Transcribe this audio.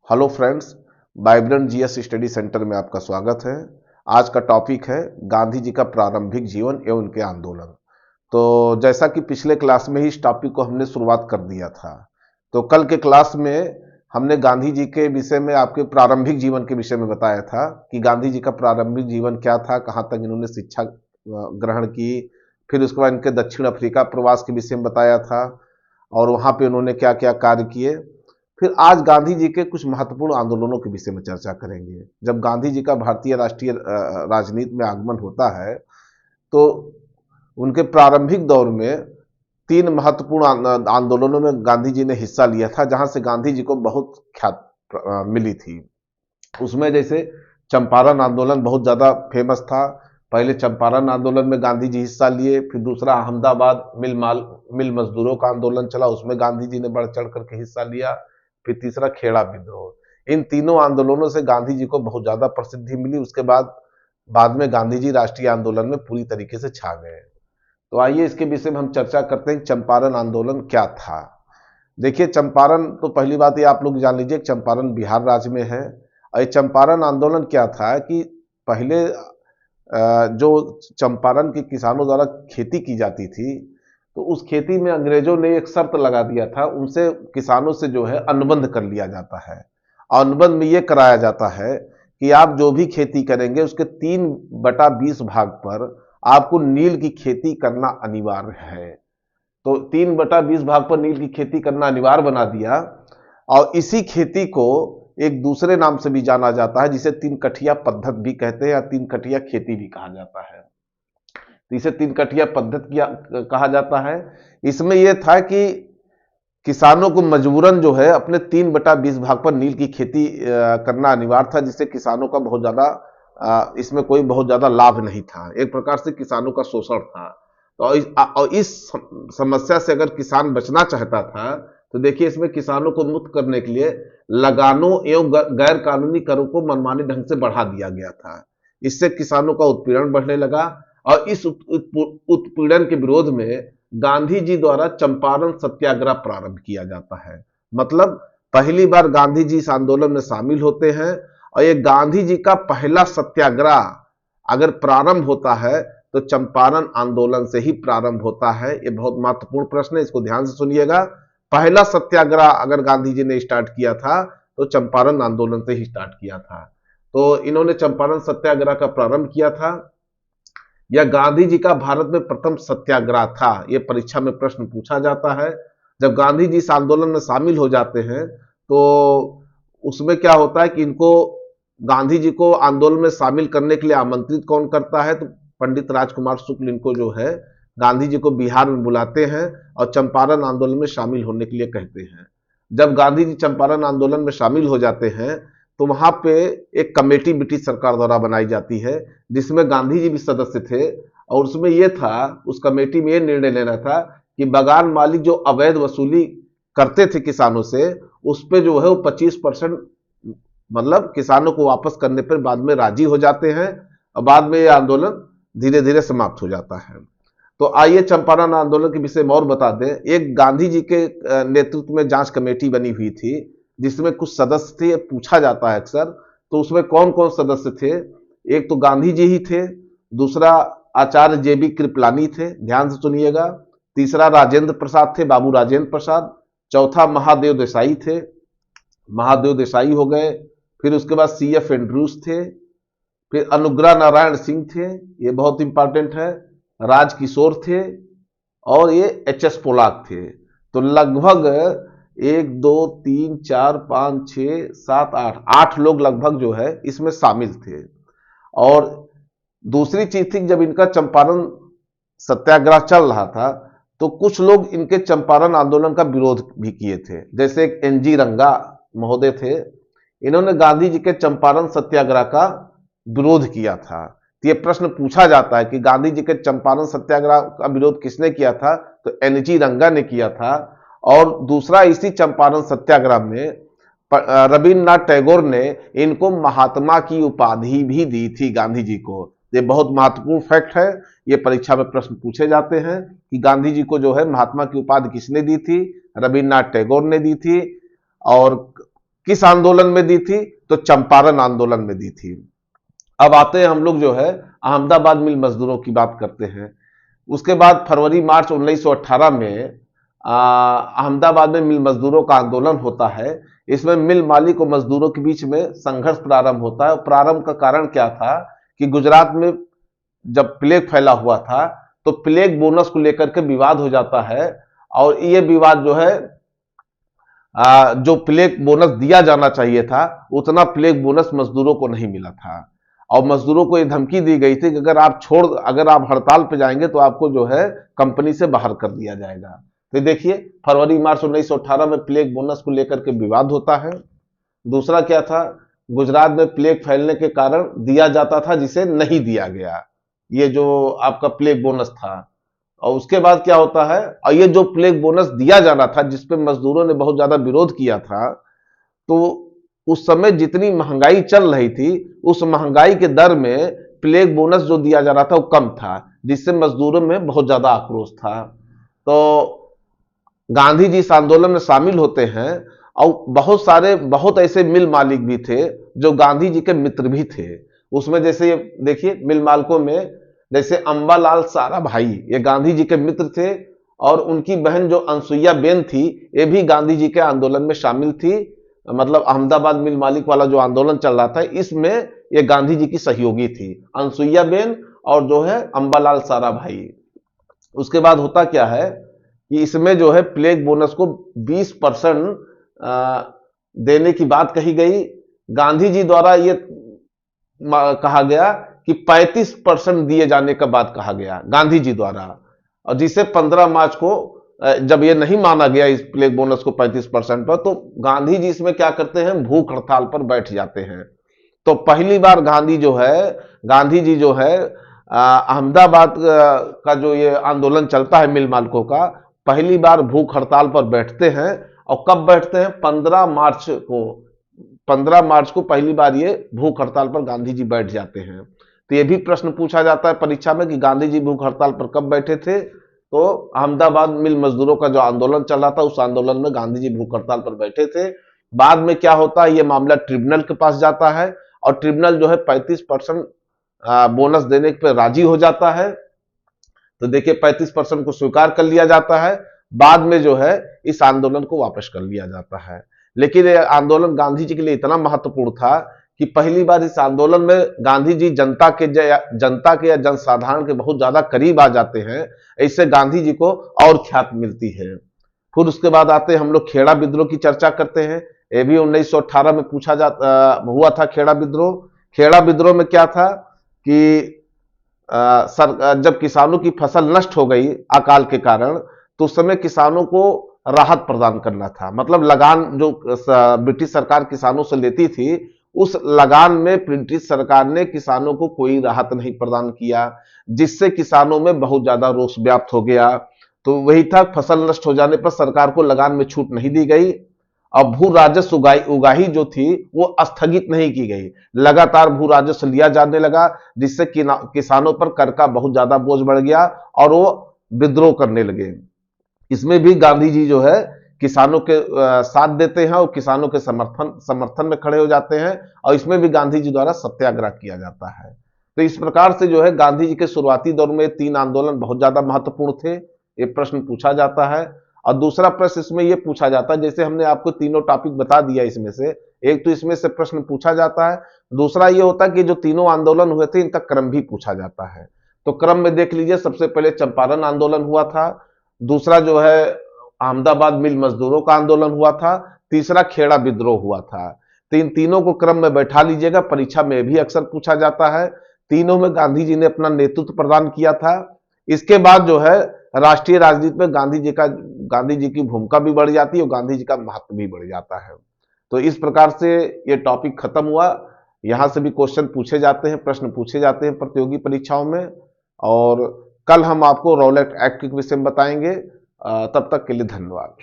Hello friends, vibrant GS study centre में आपका स्वागत है। आज का टॉपिक है गांधी जी का प्रारंभिक जीवन एवं उनके आंदोलन। तो जैसा कि पिछले क्लास में ही इस टॉपिक को हमने शुरुआत कर दिया था, तो कल के क्लास में हमने गांधी जी के विषय में आपके प्रारंभिक जीवन के विषय में बताया था कि गांधी जी का प्रारंभिक जीवन क्या था, कहाँ तक इन्होंने शिक्षा ग्रहण की। फिर उसके बाद इनके दक्षिण अफ्रीका प्रवास के विषय में बताया था और वहाँ पे उन्होंने क्या क्या कार्य किए। फिर आज गांधी जी के कुछ महत्वपूर्ण आंदोलनों के विषय में चर्चा करेंगे। जब गांधी जी का भारतीय राष्ट्रीय राजनीति में आगमन होता है तो उनके प्रारंभिक दौर में तीन महत्वपूर्ण आंदोलनों में गांधी जी ने हिस्सा लिया था, जहां से गांधी जी को बहुत ख्यात मिली थी। उसमें जैसे चंपारण आंदोलन बहुत ज्यादा फेमस था। पहले चंपारण आंदोलन में गांधी जी हिस्सा लिए, फिर दूसरा अहमदाबाद मिल मजदूरों का आंदोलन चला, उसमें गांधी जी ने बढ़ चढ़ करके हिस्सा लिया। फिर तीसरा खेड़ा विद्रोह। इन तीनों आंदोलनों से गांधी जी को बहुत ज्यादा प्रसिद्धि मिली। उसके बाद बाद में गांधी जी राष्ट्रीय आंदोलन में पूरी तरीके से छा गए। तो आइए इसके विषय में हम चर्चा करते हैं। चंपारण आंदोलन क्या था। देखिए, चंपारण तो पहली बात ये आप लोग जान लीजिए, चंपारण बिहार राज्य में है। और ये चंपारण आंदोलन क्या था कि पहले जो चंपारण के किसानों द्वारा खेती की जाती थी, तो उस खेती में अंग्रेजों ने एक शर्त लगा दिया था, उनसे किसानों से जो है अनुबंध कर लिया जाता है। अनुबंध में यह कराया जाता है कि आप जो भी खेती करेंगे उसके 3/20 भाग पर आपको नील की खेती करना अनिवार्य है। तो 3/20 भाग पर नील की खेती करना अनिवार्य बना दिया। और इसी खेती को एक दूसरे नाम से भी जाना जाता है, जिसे तीन कठिया पद्धति भी कहते हैं या तीन कठिया खेती भी कहा जाता है। तो इसे तीन कठिया पद्धति कहा जाता है। इसमें यह था कि किसानों को मजबूरन जो है अपने 3/20 भाग पर नील की खेती करना अनिवार्य था, जिससे किसानों का बहुत ज्यादा इसमें कोई बहुत ज्यादा लाभ नहीं था। एक प्रकार से किसानों का शोषण था। तो और इस समस्या से अगर किसान बचना चाहता था तो देखिए, इसमें किसानों को मुक्त करने के लिए लगानों एवं गैर कानूनी करों को मनमाने ढंग से बढ़ा दिया गया था। इससे किसानों का उत्पीड़न बढ़ने लगा और इस उत्पीड़न के विरोध में गांधी जी द्वारा चंपारण सत्याग्रह प्रारंभ किया जाता है। मतलब पहली बार गांधी जी इस आंदोलन में शामिल होते हैं और ये गांधी जी का पहला सत्याग्रह अगर प्रारंभ होता है तो चंपारण आंदोलन से ही प्रारंभ होता है। ये बहुत महत्वपूर्ण प्रश्न है, इसको ध्यान से सुनिएगा। पहला सत्याग्रह अगर गांधी जी ने स्टार्ट किया था तो चंपारण आंदोलन से ही स्टार्ट किया था। तो इन्होंने चंपारण सत्याग्रह का प्रारंभ किया था। यह गांधी जी का भारत में प्रथम सत्याग्रह था। यह परीक्षा में प्रश्न पूछा जाता है। जब गांधी जी इस आंदोलन में शामिल हो जाते हैं तो उसमें क्या होता है कि इनको गांधी जी को आंदोलन में शामिल करने के लिए आमंत्रित कौन करता है, तो पंडित राजकुमार शुक्ल इनको जो है गांधी जी को बिहार में बुलाते हैं और चंपारण आंदोलन में शामिल होने के लिए कहते हैं। जब गांधी जी चंपारण आंदोलन में शामिल हो जाते हैं तो वहां पे एक कमेटी ब्रिटिश सरकार द्वारा बनाई जाती है, जिसमें गांधी जी भी सदस्य थे। और उसमें यह था, उस कमेटी में यह निर्णय लेना था कि बागान मालिक जो अवैध वसूली करते थे किसानों से, उस पर जो है वो 25% मतलब किसानों को वापस करने पर बाद में राजी हो जाते हैं और बाद में यह आंदोलन धीरे धीरे समाप्त हो जाता है। तो आइए चंपारण आंदोलन के विषय में और बता दें। एक गांधी जी के नेतृत्व में जांच कमेटी बनी हुई थी, जिसमें कुछ सदस्य थे। पूछा जाता है अक्सर, तो उसमें कौन कौन सदस्य थे। एक तो गांधी जी ही थे, दूसरा आचार्य जेबी कृपलानी थे, ध्यान से सुनिएगा। तीसरा राजेंद्र प्रसाद थे, बाबू राजेंद्र प्रसाद। चौथा महादेव देसाई थे, महादेव देसाई हो गए। फिर उसके बाद CF एंड्रूज थे। फिर अनुग्रह नारायण सिंह थे, ये बहुत इंपॉर्टेंट है। राजकिशोर थे और ये HS पोलाक थे। तो लगभग 1 2 3 4 5 6 7 8 लोग लगभग जो है इसमें शामिल थे। और दूसरी चीज थी, जब इनका चंपारण सत्याग्रह चल रहा था तो कुछ लोग इनके चंपारण आंदोलन का विरोध भी किए थे। जैसे एक NG रंगा महोदय थे, इन्होंने गांधी जी के चंपारण सत्याग्रह का विरोध किया था। तो ये प्रश्न पूछा जाता है कि गांधी जी के चंपारण सत्याग्रह का विरोध किसने किया था, तो NG रंगा ने किया था। और दूसरा, इसी चंपारण सत्याग्रह में रविन्द्रनाथ टैगोर ने इनको महात्मा की उपाधि भी दी थी गांधी जी को। ये बहुत महत्वपूर्ण फैक्ट है, ये परीक्षा में प्रश्न पूछे जाते हैं कि गांधी जी को जो है महात्मा की उपाधि किसने दी थी। रविन्द्रनाथ टैगोर ने दी थी। और किस आंदोलन में दी थी? तो चंपारण आंदोलन में दी थी। अब आते हैं हम लोग जो है अहमदाबाद मिल मजदूरों की बात करते हैं। उसके बाद फरवरी मार्च 1918 में अहमदाबाद में मिल मजदूरों का आंदोलन होता है। इसमें मिल मालिक और मजदूरों के बीच में संघर्ष प्रारंभ होता है। प्रारंभ का कारण क्या था कि गुजरात में जब प्लेग फैला हुआ था तो प्लेग बोनस को लेकर के विवाद हो जाता है, और ये विवाद जो है जो प्लेग बोनस दिया जाना चाहिए था उतना प्लेग बोनस मजदूरों को नहीं मिला था, और मजदूरों को ये धमकी दी गई थी कि अगर आप हड़ताल पे जाएंगे तो आपको जो है कंपनी से बाहर कर दिया जाएगा। तो देखिए फरवरी मार्च 1918 में प्लेग बोनस को लेकर के विवाद होता है। दूसरा क्या था, गुजरात में प्लेग फैलने के कारण दिया जाता था जिसे नहीं दिया गया, ये जो आपका प्लेग बोनस था। और उसके बाद क्या होता है, और ये जो प्लेग बोनस दिया जाना था जिसपे मजदूरों ने बहुत ज्यादा विरोध किया था, तो उस समय जितनी महंगाई चल रही थी उस महंगाई के दर में प्लेग बोनस जो दिया जा रहा था वो कम था, जिससे मजदूरों में बहुत ज्यादा आक्रोश था। तो गांधी जी इस आंदोलन में शामिल होते हैं, और बहुत ऐसे मिल मालिक भी थे जो गांधी जी के मित्र भी थे। उसमें जैसे देखिए मिल मालिकों में जैसे अंबालाल साराभाई, ये गांधी जी के मित्र थे, और उनकी बहन जो अनसुईया बेन थी ये भी गांधी जी के आंदोलन में शामिल थी। मतलब अहमदाबाद मिल मालिक वाला जो आंदोलन चल रहा था इसमें ये गांधी जी की सहयोगी थी, अनसुईया बेन और जो है अंबालाल साराभाई। उसके बाद होता क्या है कि इसमें जो है प्लेग बोनस को 20% देने की बात कही गई। गांधी जी द्वारा ये कहा गया कि 35% दिए जाने का बात कहा गया गांधी जी द्वारा, और जिसे 15 मार्च को जब ये नहीं माना गया इस प्लेग बोनस को 35% पर, तो गांधी जी इसमें क्या करते हैं, भूख हड़ताल पर बैठ जाते हैं। तो पहली बार गांधी जी जो है अहमदाबाद का जो ये आंदोलन चलता है मिल मालिकों का, पहली बार भूख हड़ताल पर बैठते हैं। और कब बैठते हैं, 15 मार्च को पहली बार ये भूख हड़ताल पर गांधी जी बैठ जाते हैं। तो ये भी प्रश्न पूछा जाता है परीक्षा में कि गांधी जी भूख हड़ताल पर कब बैठे थे। तो अहमदाबाद मिल मजदूरों का जो आंदोलन चल रहा था उस आंदोलन में गांधी जी भूख हड़ताल पर बैठे थे। बाद में क्या होता है, ये मामला ट्रिब्यूनल के पास जाता है, और ट्रिब्यूनल जो है 35% बोनस देने पर राजी हो जाता है। तो देखिए 35% को स्वीकार कर लिया जाता है। बाद में जो है इस आंदोलन को वापस कर लिया जाता है। लेकिन ये आंदोलन गांधी जी के लिए इतना महत्वपूर्ण था कि पहली बार इस आंदोलन में गांधी जी जनता के या जनसाधारण के बहुत ज्यादा करीब आ जाते हैं। इससे गांधी जी को और ख्याति मिलती है। फिर उसके बाद आते हैं हम लोग खेड़ा विद्रोह की चर्चा करते हैं। ये भी 1918 में हुआ था खेड़ा विद्रोह। खेड़ा विद्रोह में क्या था कि जब किसानों की फसल नष्ट हो गई अकाल के कारण, तो उस समय किसानों को राहत प्रदान करना था। मतलब लगान जो ब्रिटिश सरकार किसानों से लेती थी, उस लगान में ब्रिटिश सरकार ने किसानों को कोई राहत नहीं प्रदान किया, जिससे किसानों में बहुत ज्यादा रोष व्याप्त हो गया। तो वही था, फसल नष्ट हो जाने पर सरकार को लगान में छूट नहीं दी गई, और भू राजस्व उगाही जो थी वो स्थगित नहीं की गई। लगातार भू राजस्व लिया जाने लगा, जिससे किसानों पर कर का बहुत ज्यादा बोझ बढ़ गया और वो विद्रोह करने लगे। इसमें भी गांधी जी जो है किसानों के साथ देते हैं और किसानों के समर्थन में खड़े हो जाते हैं, और इसमें भी गांधी जी द्वारा सत्याग्रह किया जाता है। तो इस प्रकार से जो है गांधी जी के शुरुआती दौर में 3 आंदोलन बहुत ज्यादा महत्वपूर्ण थे, ये प्रश्न पूछा जाता है। और दूसरा प्रश्न इसमें यह पूछा जाता है, जैसे हमने आपको तीनों टॉपिक बता दिया, इसमें से एक तो इसमें से प्रश्न पूछा जाता है। दूसरा यह होता है कि जो तीनों आंदोलन हुए थे इनका क्रम भी पूछा जाता है। तो क्रम में देख लीजिए, सबसे पहले चंपारण आंदोलन हुआ था, दूसरा जो है अहमदाबाद मिल मजदूरों का आंदोलन हुआ था, तीसरा खेड़ा विद्रोह हुआ था। तो इन तीनों को क्रम में बैठा लीजिएगा, परीक्षा में भी अक्सर पूछा जाता है। तीनों में गांधी जी ने अपना नेतृत्व प्रदान किया था। इसके बाद जो है राष्ट्रीय राजनीति में गांधी जी की भूमिका भी बढ़ जाती है और गांधी जी का महत्व भी बढ़ जाता है। तो इस प्रकार से ये टॉपिक खत्म हुआ। यहां से भी क्वेश्चन पूछे जाते हैं, प्रश्न पूछे जाते हैं प्रतियोगी परीक्षाओं में। और कल हम आपको रॉलेट एक्ट के विषय में बताएंगे। तब तक के लिए धन्यवाद।